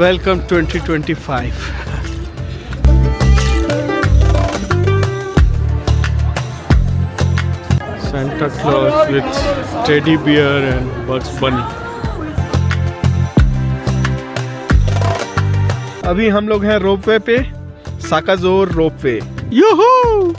Welcome 2025. Santa Claus with teddy bear and Bugs Bunny. अभी हम लोग हैं रोपवे पे, साकाजोर रोपवे. यूहू!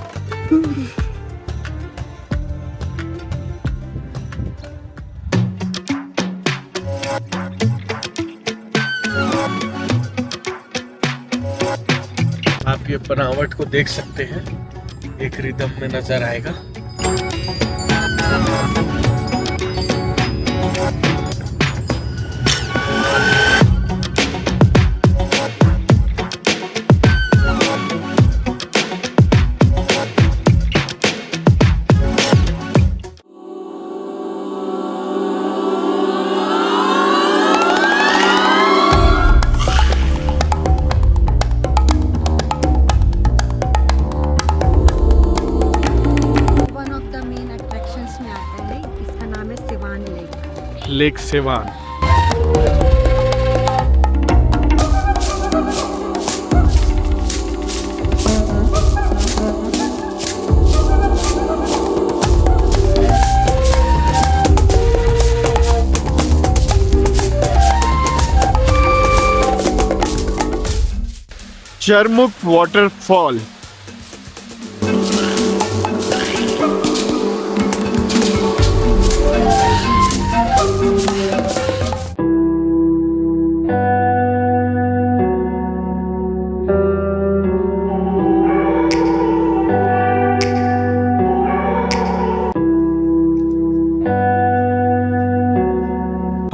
आप ये बनावट को देख सकते हैं, एक रिदम में नजर आएगा. Lake Sevan. Jermuk waterfall.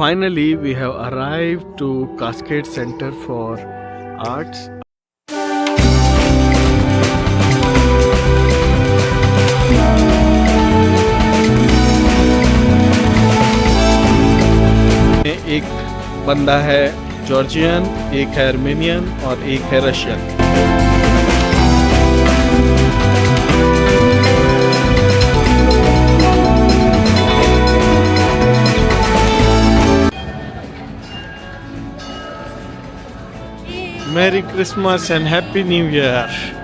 Finally, we have arrived to Cascade Center for Arts. एक बंदा है जॉर्जियन, एक है आर्मेनियन और एक है Russian. Merry Christmas and Happy New Year.